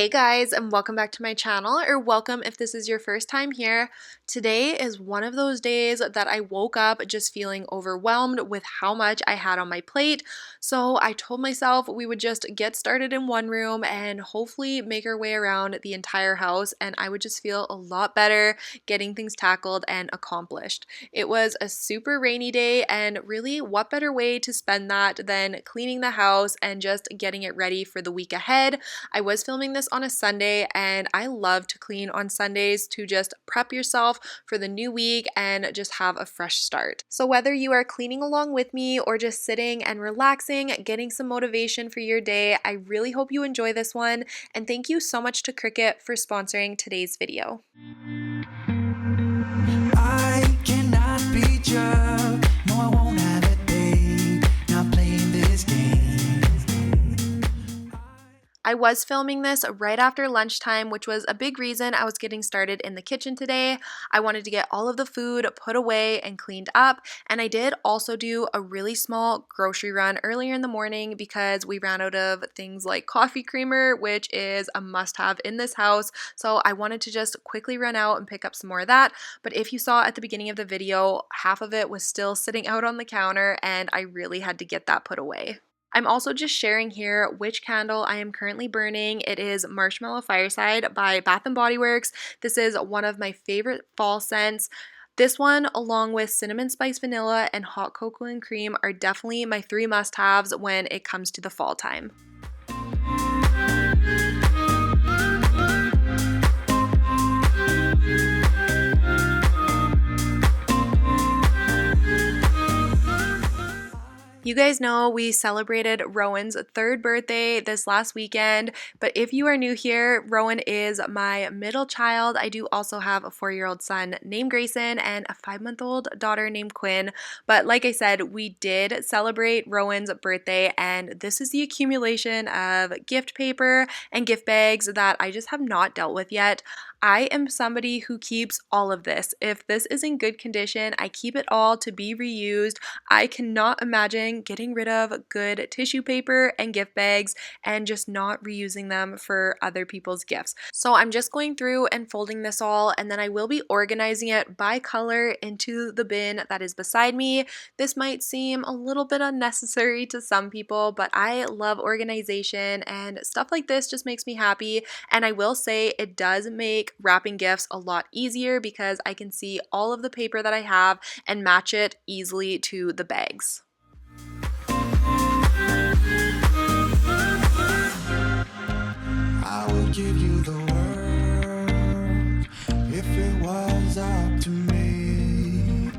Hey guys, and welcome back to my channel, or welcome if this is your first time here. Today is one of those days that I woke up just feeling overwhelmed with how much I had on my plate. So I told myself we would just get started in one room and hopefully make our way around the entire house, and I would just feel a lot better getting things tackled and accomplished. It was a super rainy day, and really what better way to spend that than cleaning the house and just getting it ready for the week ahead. I was filming this on a Sunday, and I love to clean on Sundays to just prep yourself for the new week and just have a fresh start. So whether you are cleaning along with me or just sitting and relaxing, getting some motivation for your day, I really hope you enjoy this one, and thank you so much to Cricut for sponsoring today's video. I cannot be judged. No, I won't have a day not playing this game. I was filming this right after lunchtime, which was a big reason I was getting started in the kitchen today. I wanted to get all of the food put away and cleaned up, and I did also do a really small grocery run earlier in the morning because we ran out of things like coffee creamer, which is a must-have in this house. So I wanted to just quickly run out and pick up some more of that. But if you saw at the beginning of the video, half of it was still sitting out on the counter, and I really had to get that put away. I'm also just sharing here which candle I am currently burning. It is Marshmallow Fireside by Bath & Body Works. This is one of my favorite fall scents. This one, along with Cinnamon Spice Vanilla and Hot Cocoa and Cream, are definitely my three must-haves when it comes to the fall time. You guys know we celebrated Rowan's 3rd birthday this last weekend, but if you are new here, Rowan is my middle child. I do also have a 4-year-old son named Grayson and a 5-month-old daughter named Quinn, but like I said, we did celebrate Rowan's birthday, and this is the accumulation of gift paper and gift bags that I just have not dealt with yet. I am somebody who keeps all of this. If this is in good condition, I keep it all to be reused. I cannot imagine getting rid of good tissue paper and gift bags and just not reusing them for other people's gifts. So I'm just going through and folding this all, and then I will be organizing it by color into the bin that is beside me. This might seem a little bit unnecessary to some people, but I love organization, and stuff like this just makes me happy. And I will say it does make wrapping gifts a lot easier because I can see all of the paper that I have and match it easily to the bags. I would give you the world if it was up to me.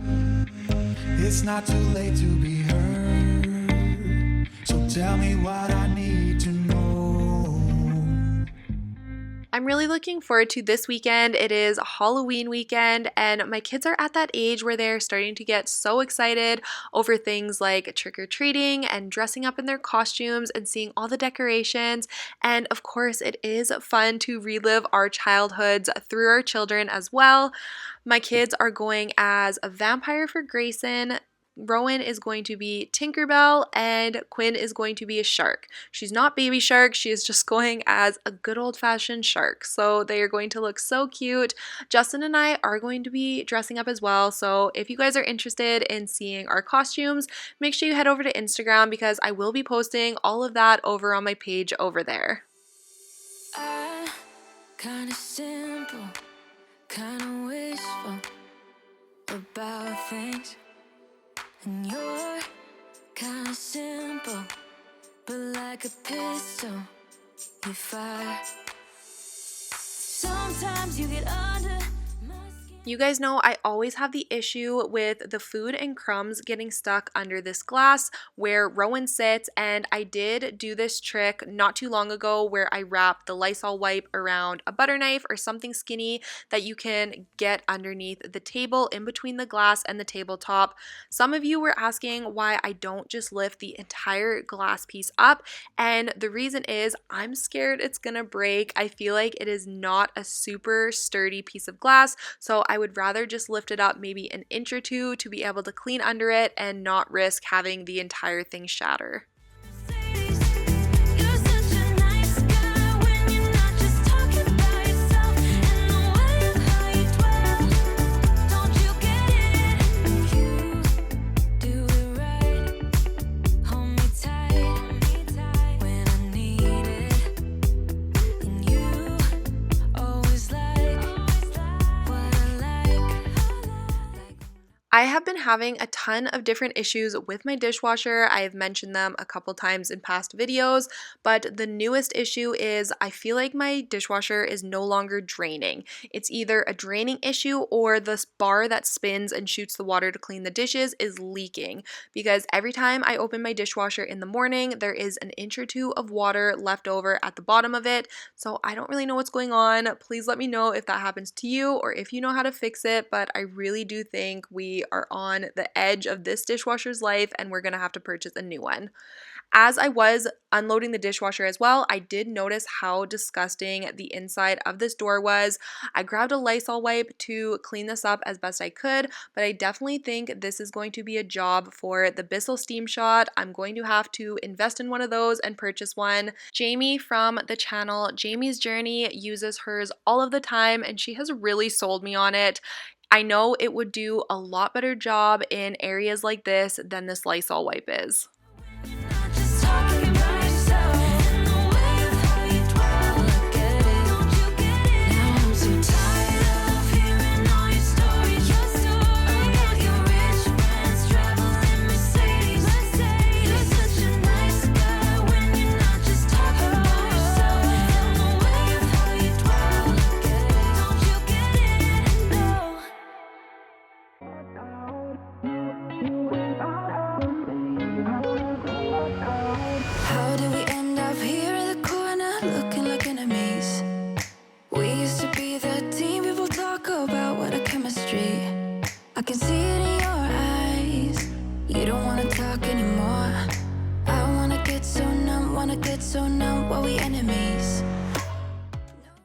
It's not too late to be heard, so tell me what I need to know. I'm really looking forward to this weekend. It is Halloween weekend, and my kids are at that age where they're starting to get so excited over things like trick-or-treating and dressing up in their costumes and seeing all the decorations. And of course, it is fun to relive our childhoods through our children as well. My kids are going as a vampire for Grayson. Rowan is going to be Tinkerbell, and Quinn is going to be a shark. She's not Baby Shark, she is just going as a good old-fashioned shark. So they are going to look so cute. Justin and I are going to be dressing up as well, so if you guys are interested in seeing our costumes, make sure you head over to Instagram because I will be posting all of that over on my page over there. Kinda simple, kinda wishful about things. And you're kinda simple, but like a pistol, you fire. Sometimes you get under my skin. You guys know I always have the issue with the food and crumbs getting stuck under this glass where Rowan sits, and I did do this trick not too long ago where I wrapped the Lysol wipe around a butter knife or something skinny that you can get underneath the table in between the glass and the tabletop. Some of you were asking why I don't just lift the entire glass piece up, and the reason is I'm scared it's gonna break. I feel like it is not a super sturdy piece of glass, so I would rather just lift it up maybe an inch or two to be able to clean under it and not risk having the entire thing shatter. You're such a nice guy when you're not just I have been having a ton of different issues with my dishwasher. I have mentioned them a couple times in past videos, but the newest issue is I feel like my dishwasher is no longer draining. It's either a draining issue or the bar that spins and shoots the water to clean the dishes is leaking, because every time I open my dishwasher in the morning, there is an inch or two of water left over at the bottom of it. So I don't really know what's going on. Please let me know if that happens to you or if you know how to fix it, but I really do think we are on the edge of this dishwasher's life and we're gonna have to purchase a new one. As I was unloading the dishwasher as well, I did notice how disgusting the inside of this door was. I grabbed a Lysol wipe to clean this up as best I could, but I definitely think this is going to be a job for the Bissell Steam Shot. I'm going to have to invest in one of those and purchase one. Jamie from the channel Jamie's Journey uses hers all of the time and she has really sold me on it. I know it would do a lot better job in areas like this than this Lysol wipe is. Just talking about yourself and the way of how you dwell. Look at it, don't you get it? Now I'm so tired of hearing all your stories. About your rich friends traveling Mercedes. You're such a nice guy when you're not just talking about yourself and the way of how you dwell. Look at it, don't you get it? No. How did we end up here in the corner looking like enemies? We used to be the team people talk about, what a chemistry. I can see it in your eyes. You don't wanna talk anymore. I wanna get so numb while we enemies.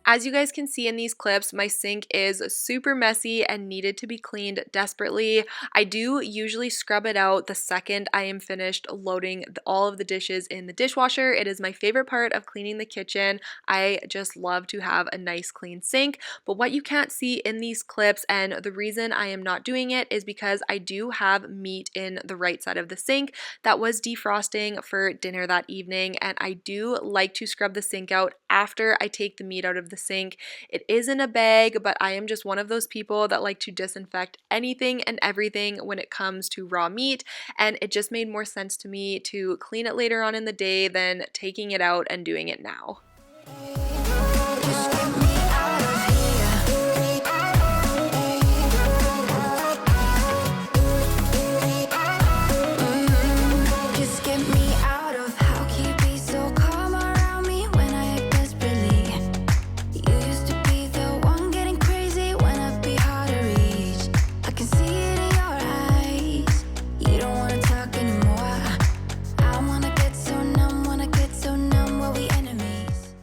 As you guys can see in these clips, my sink is super messy and needed to be cleaned desperately. I do usually scrub it out the second I am finished loading all of the dishes in the dishwasher. It is my favorite part of cleaning the kitchen. I just love to have a nice clean sink. But what you can't see in these clips, and the reason I am not doing it, is because I do have meat in the right side of the sink that was defrosting for dinner that evening, and I do like to scrub the sink out after I take the meat out of the sink. It is in a bag, but I am just one of those people that like to disinfect anything and everything when it comes to raw meat, and it just made more sense to me to clean it later on in the day than taking it out and doing it now. Just get me out of here. Just get me out of. How can you be so calm around me when I act desperately? You used to be the one getting crazy when I'd be hard to reach. I can see it in your eyes. You don't wanna talk anymore. I wanna get so numb while we enemies.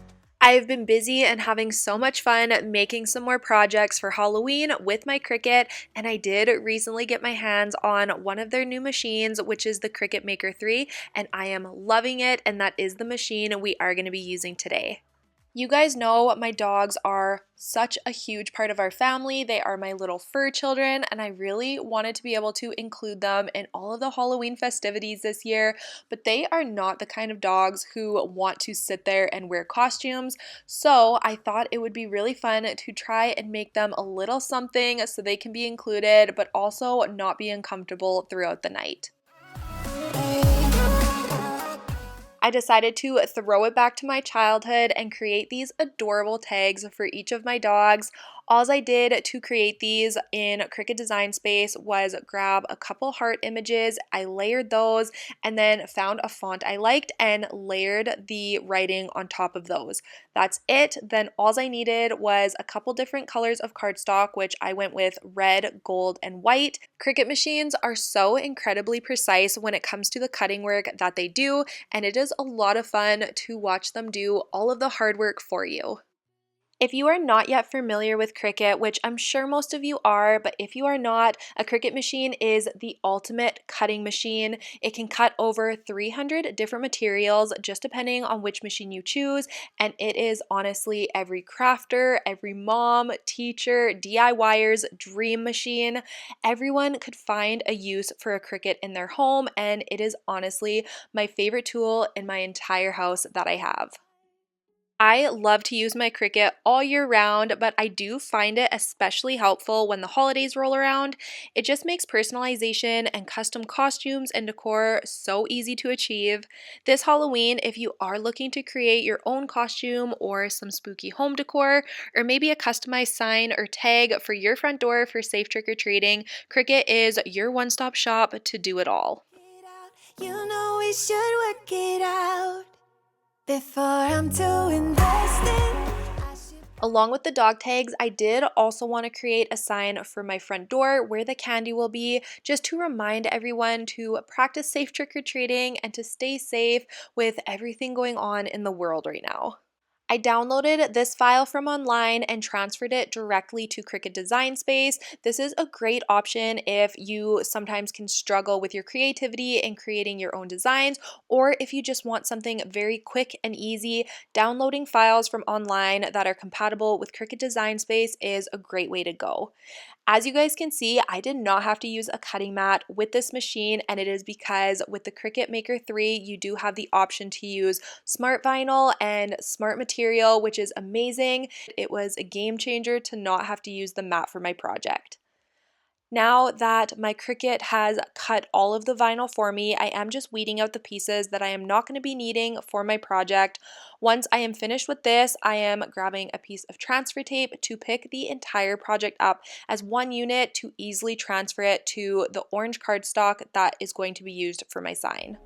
I've been busy and having so much fun making some more projects for Halloween with my Cricut, and I did recently get my hands on one of their new machines, which is the Cricut Maker 3, and I am loving it, and that is the machine we are going to be using today. You guys know my dogs are such a huge part of our family. They are my little fur children, and I really wanted to be able to include them in all of the Halloween festivities this year, but they are not the kind of dogs who want to sit there and wear costumes, so I thought it would be really fun to try and make them a little something so they can be included, but also not be uncomfortable throughout the night. I decided to throw it back to my childhood and create these adorable tags for each of my dogs. All I did to create these in Cricut Design Space was grab a couple heart images, I layered those, and then found a font I liked and layered the writing on top of those. That's it. Then all I needed was a couple different colors of cardstock, which I went with red, gold, and white. Cricut machines are so incredibly precise when it comes to the cutting work that they do, and it is a lot of fun to watch them do all of the hard work for you. If you are not yet familiar with Cricut, which I'm sure most of you are, but if you are not, a Cricut machine is the ultimate cutting machine. It can cut over 300 different materials just depending on which machine you choose, and it is honestly every crafter, every mom, teacher, DIYer's dream machine. Everyone could find a use for a Cricut in their home, and it is honestly my favorite tool in my entire house that I have. I love to use my Cricut all year round, but I do find it especially helpful when the holidays roll around. It just makes personalization and custom costumes and decor so easy to achieve. This Halloween, if you are looking to create your own costume or some spooky home decor, or maybe a customized sign or tag for your front door for safe trick-or-treating, Cricut is your one-stop shop to do it all. You know we should work it out before I'm too invested. Along with the dog tags, I did also want to create a sign for my front door where the candy will be, just to remind everyone to practice safe trick-or-treating and to stay safe with everything going on in the world right now. I downloaded this file from online and transferred it directly to Cricut Design Space. This is a great option if you sometimes can struggle with your creativity in creating your own designs, or if you just want something very quick and easy. Downloading files from online that are compatible with Cricut Design Space is a great way to go. As you guys can see, I did not have to use a cutting mat with this machine, and it is because with the Cricut Maker 3, you do have the option to use smart vinyl and smart material, which is amazing. It was a game changer to not have to use the mat for my project. Now that my Cricut has cut all of the vinyl for me, I am just weeding out the pieces that I am not going to be needing for my project. Once I am finished with this, I am grabbing a piece of transfer tape to pick the entire project up as one unit to easily transfer it to the orange cardstock that is going to be used for my sign.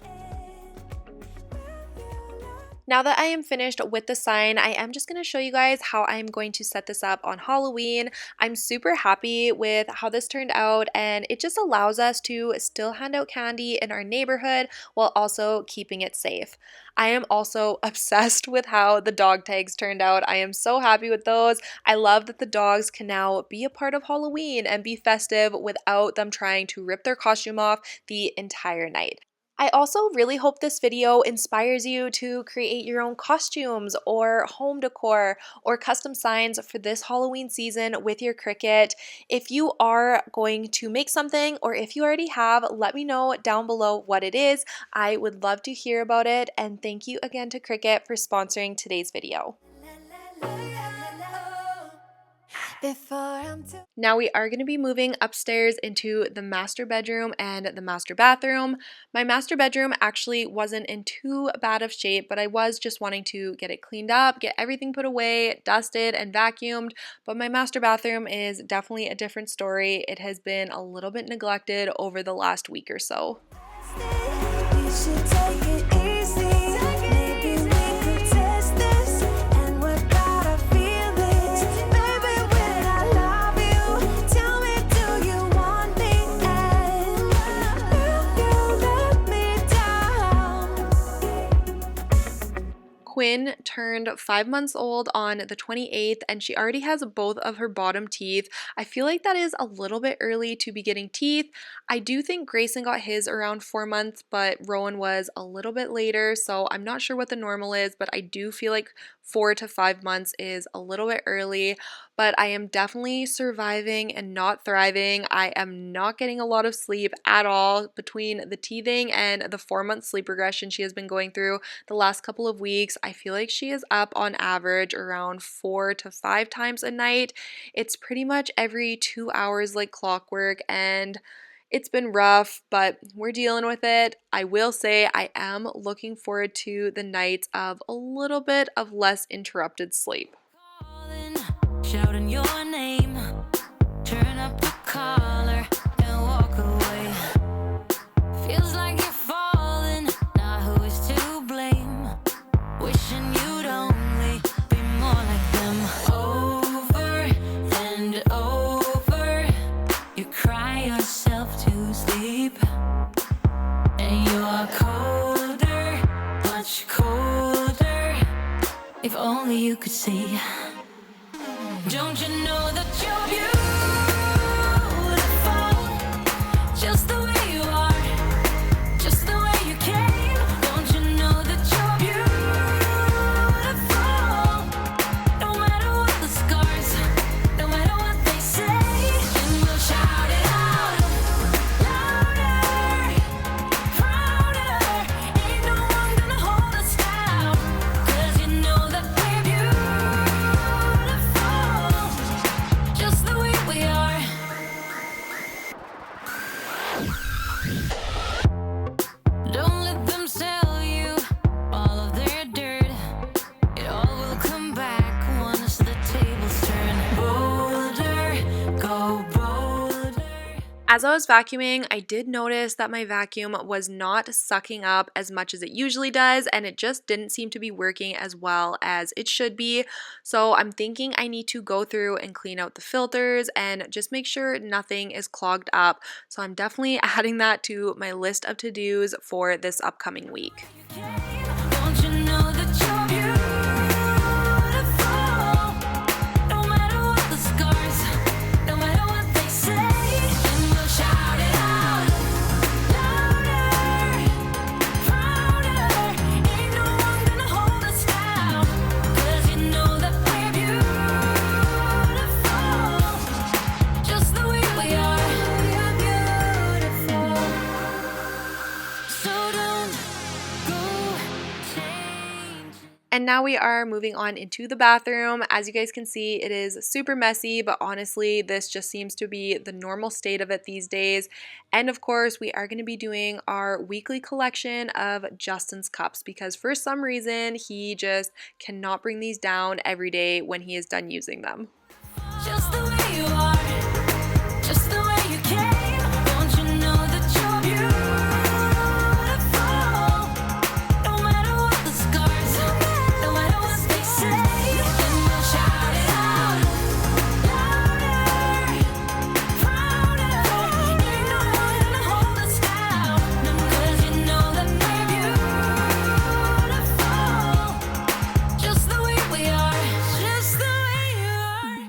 Now that I am finished with the sign, I am just going to show you guys how I am going to set this up on Halloween. I'm super happy with how this turned out, and it just allows us to still hand out candy in our neighborhood while also keeping it safe. I am also obsessed with how the dog tags turned out. I am so happy with those. I love that the dogs can now be a part of Halloween and be festive without them trying to rip their costume off the entire night. I also really hope this video inspires you to create your own costumes or home decor or custom signs for this Halloween season with your Cricut. If you are going to make something, or if you already have, let me know down below what it is. I would love to hear about it, and thank you again to Cricut for sponsoring today's video. Now we are going to be moving upstairs into the master bedroom and the master bathroom. My master bedroom actually wasn't in too bad of shape, but I was just wanting to get it cleaned up, get everything put away, dusted, and vacuumed. But my master bathroom is definitely a different story. It has been a little bit neglected over the last week or so. You should take it easy. Maybe we could test this and work out our feelings. Baby, when I love you, tell me, do you want me? And will you let me down? Quinn turned 5 months old on the 28th, and she already has both of her bottom teeth. I feel like that is a little bit early to be getting teeth. I do think Grayson got his around 4 months, but Rowan was a little bit later, so I'm not sure what the normal is, but I do feel like 4 to 5 months is a little bit early. But I am definitely surviving and not thriving. I am not getting a lot of sleep at all between the teething and the 4-month sleep regression she has been going through the last couple of weeks. I feel like she is up on average around 4 to 5 times a night. It's pretty much every 2 hours like clockwork, and it's been rough, but we're dealing with it. I will say I am looking forward to the nights of a little bit of less interrupted sleep. Calling, shouting your name, turn up the collar and walk away. Feels like you're falling, now who is to blame? Wishing you'd only be more like them. Over and over, you cry yourself to sleep, and you're colder, much colder. If only you could see. Don't you know that you're beautiful, just the way you are, just the way you came. Don't you know that you're beautiful, no matter what the scars, no matter what they say. And we'll shout it out, louder, prouder. Ain't no one gonna hold us down, 'cause you know that we're beautiful. As I was vacuuming, I did notice that my vacuum was not sucking up as much as it usually does, and it just didn't seem to be working as well as it should be. So I'm thinking I need to go through and clean out the filters and just make sure nothing is clogged up. So I'm definitely adding that to my list of to-dos for this upcoming week. Don't you know that you're beautiful? No matter what the scars, no matter what they say, and we'll shout it out louder, prouder. Ain't no one gonna hold us down, 'cause you know that we're beautiful, just the way we are. We're beautiful, so don't go change. And now we are moving on into the bathroom. As you guys can see, it is super messy, but honestly, this just seems to be the normal state of it these days. And of course, we are going to be doing our weekly collection of Justin's cups because for some reason, he just cannot bring these down every day when he is done using them. Just the way you are, just the way you came. Don't you know that you're beautiful? No matter what the scars, no matter what they say, and we'll shout it out louder, prouder. Ain't no one gonna hold us down, 'cause you know that we're beautiful, just the way we are, just the way you are.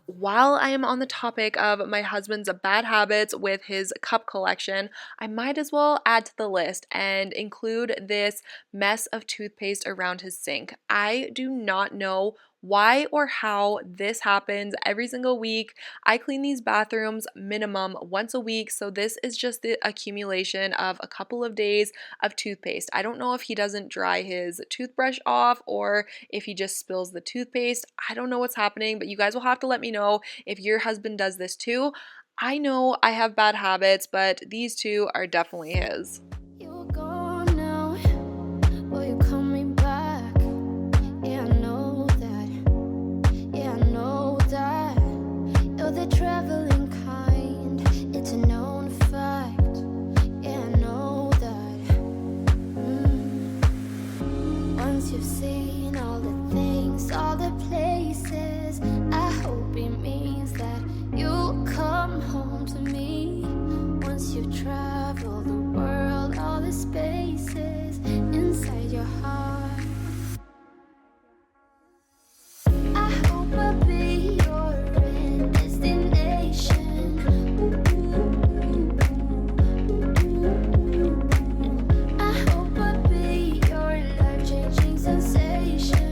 While I am on the topic of my husband's bad habits with his cup collection, I might as well add to the list and include this mess of toothpaste around his sink. I do not know why or how this happens every single week. I clean these bathrooms minimum once a week, so this is just the accumulation of a couple of days of toothpaste. I don't know if he doesn't dry his toothbrush off or if he just spills the toothpaste. I don't know what's happening, but you guys will have to let me know if your husband does this too. I know I have bad habits, but these two are definitely his. You're gone now, but you're coming back. Yeah, I know that. Yeah, I know that. You're the traveling kind. It's a known fact. Yeah, I know that. Once you've seen all the things, all the places, I hope it means that you'll come home to me. Once you've traveled the world, all the spaces inside your heart. I hope I'll be your end destination. I hope I'll be your life-changing sensation.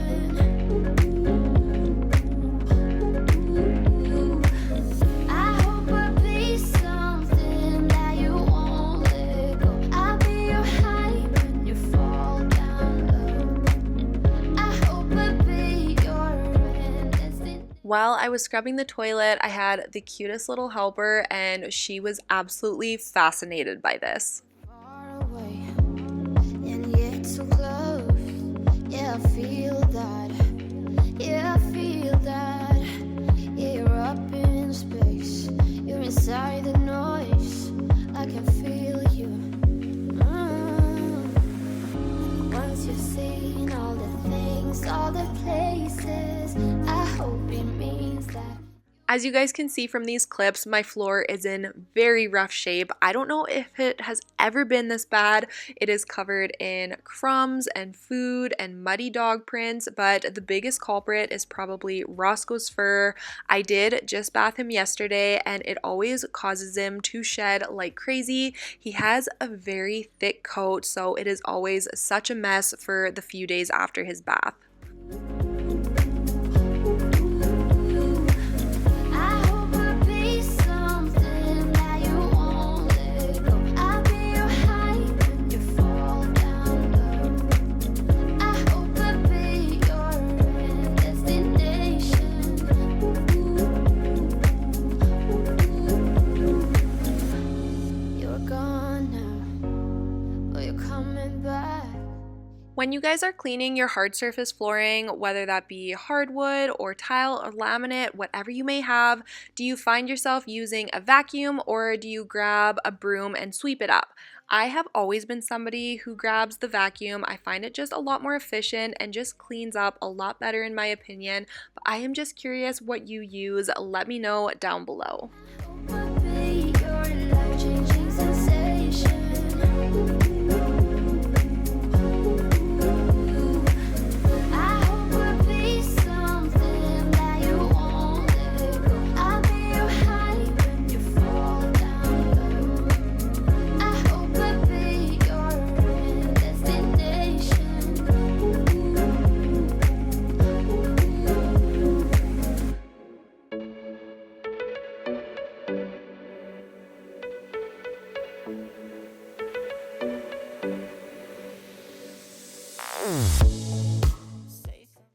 I hope I'll be something that you won't let go. I'll be your high when you fall down low. I hope I'll be your end destination. While I was scrubbing the toilet, I had the cutest little helper, and she was absolutely fascinated by this. Far away, and yet so close. Yeah, I feel that. Yeah, I feel that. Yeah, you're up in space. You're inside the noise. I can feel you. Once you've seen all the things, all the places, I hope it means that. As you guys can see from these clips, my floor is in very rough shape. I don't know if it has ever been this bad. It is covered in crumbs and food and muddy dog prints, but the biggest culprit is probably Roscoe's fur. I did just bath him yesterday, and it always causes him to shed like crazy. He has a very thick coat, so it is always such a mess for the few days after his bath. I hope I'll be something that you won't let go. I'll be your high when you fall down low. I hope I'll be your end destination. You're gone now, but you're coming back. When you guys are cleaning your hard surface flooring, whether that be hardwood or tile or laminate, whatever you may have, do you find yourself using a vacuum or do you grab a broom and sweep it up? I have always been somebody who grabs the vacuum. I find it just a lot more efficient and just cleans up a lot better in my opinion. But I am just curious what you use. Let me know down below.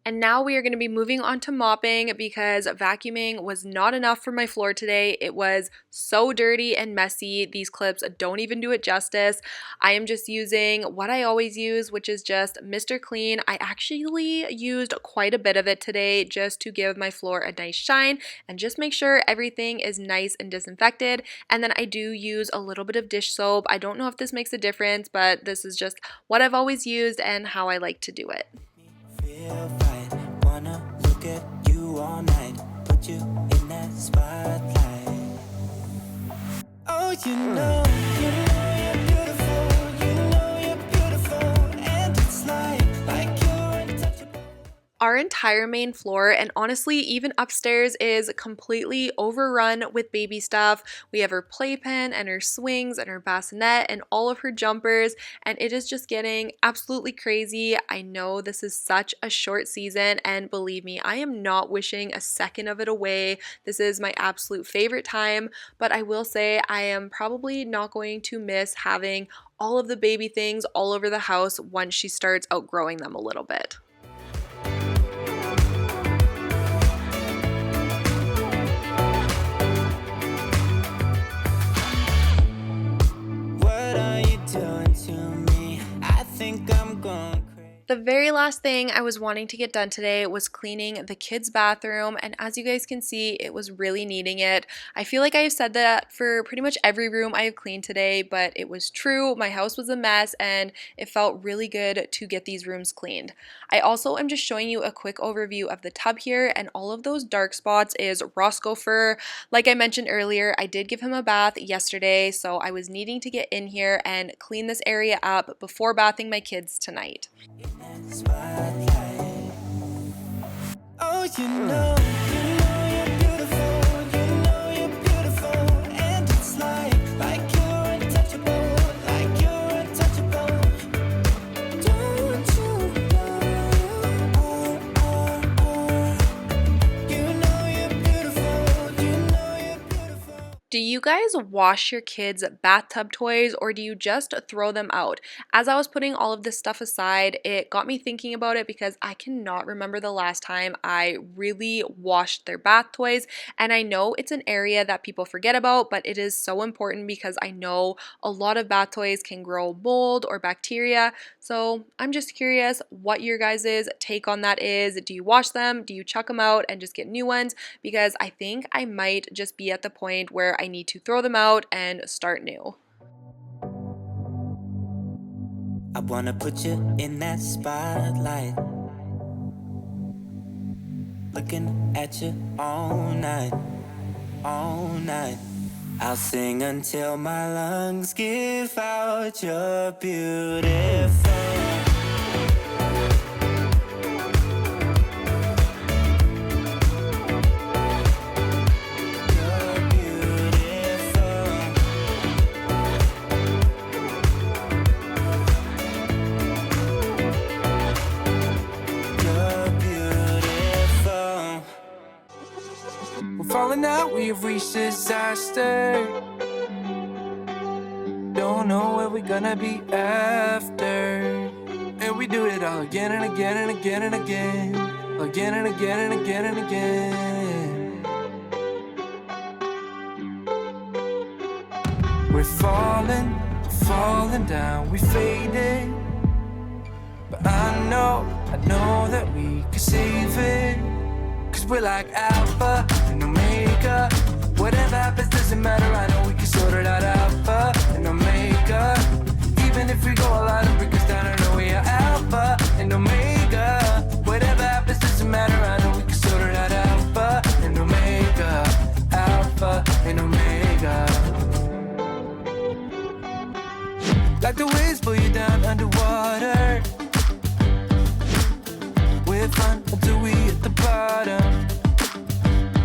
And now we are going to be moving on to mopping because vacuuming was not enough for my floor today. It was so dirty and messy. These clips don't even do it justice. I am just using what I always use, which is just Mr. Clean. I actually used quite a bit of it today just to give my floor a nice shine and just make sure everything is nice and disinfected. And then I do use a little bit of dish soap. I don't know if this makes a difference, but this is just what I've always used and how I like to do it. Feel right, wanna look at you all night, put you in that spotlight. Oh, you're beautiful, you're beautiful, and it's like you're untouchable. Our entire main floor and honestly even upstairs is completely overrun with baby stuff. We have her playpen and her swings and her bassinet and all of her jumpers, and it is just getting absolutely crazy. I know this is such a short season, and believe me, I am not wishing a second of it away. This is my absolute favorite time, but I will say I am probably not going to miss having all of the baby things all over the house once she starts outgrowing them a little bit. What are you doing to me? I think I'm going crazy. The very last thing I was wanting to get done today was cleaning the kids' bathroom, and as you guys can see, it was really needing it. I feel like I have said that for pretty much every room I have cleaned today, but it was true. My house was a mess, and it felt really good to get these rooms cleaned. I also am just showing you a quick overview of the tub here, and all of those dark spots is Roscoe fur. Like I mentioned earlier, I did give him a bath yesterday, so I was needing to get in here and clean this area up before bathing my kids tonight. Spotlight. Oh, you're beautiful, and it's like you're untouchable, like you're untouchable. Don't you know, you're beautiful, you're beautiful. Do you guys wash your kids' bathtub toys or do you just throw them out? As I was putting all of this stuff aside, it got me thinking about it because I cannot remember the last time I really washed their bath toys. And I know it's an area that people forget about, but it is so important because I know a lot of bath toys can grow mold or bacteria. So I'm just curious what your guys' take on that is. Do you wash them? Do you chuck them out and just get new ones? Because I think I might just be at the point where I need to throw them out and start new. I wanna put you in that spotlight, looking at you all night, all night. I'll sing until my lungs give out. You're beautiful. You're beautiful. You're beautiful. We're falling out, we've reached disaster. Don't know where we're gonna be after. And we do it all again and again and again and again. Again and again and again and again. We're falling down, we faded. But I know that we can save it. Cause we're like Alpha and Omega. Whatever happens doesn't matter, I know we can sort it out. Alpha and Omega. Even if we go all out and break us down, I know we are Alpha and Omega. Whatever happens doesn't matter, I know we can sort it out. Alpha and Omega. Alpha and Omega. Like the waves pull you down underwater. We're fun until we hit the bottom.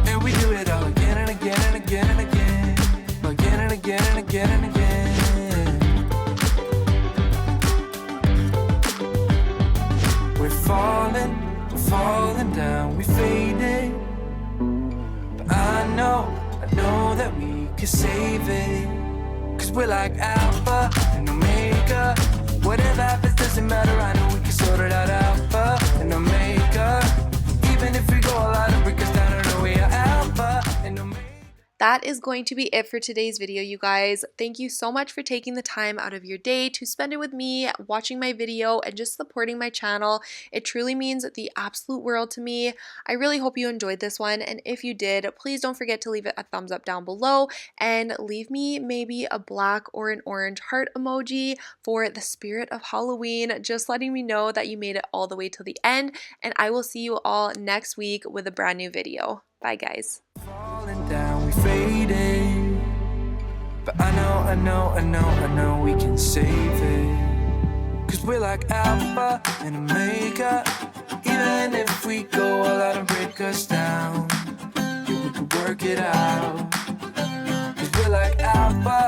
And we do it all again and again and again and again. Again and again and again and again. We're falling down, we fading. But I know that we can save it. Cause we're like Alpha and Omega. Whatever happens doesn't matter, I know we can sort it out. Alpha and Omega. Even if we go all out and break us down, I know we are Alpha and Omega. That is going to be it for today's video, you guys. Thank you so much for taking the time out of your day to spend it with me, watching my video, and just supporting my channel. It truly means the absolute world to me. I really hope you enjoyed this one, and if you did, please don't forget to leave it a thumbs up down below and leave me maybe a black or an orange heart emoji for the spirit of Halloween, just letting me know that you made it all the way to the end, and I will see you all next week with a brand new video. Bye, guys. Falling down, we fading. But I know we can save it. Cause we're like Alpha and Omega. Even if we go all out and break us down, yeah, we can work it out. Cause we're like Alpha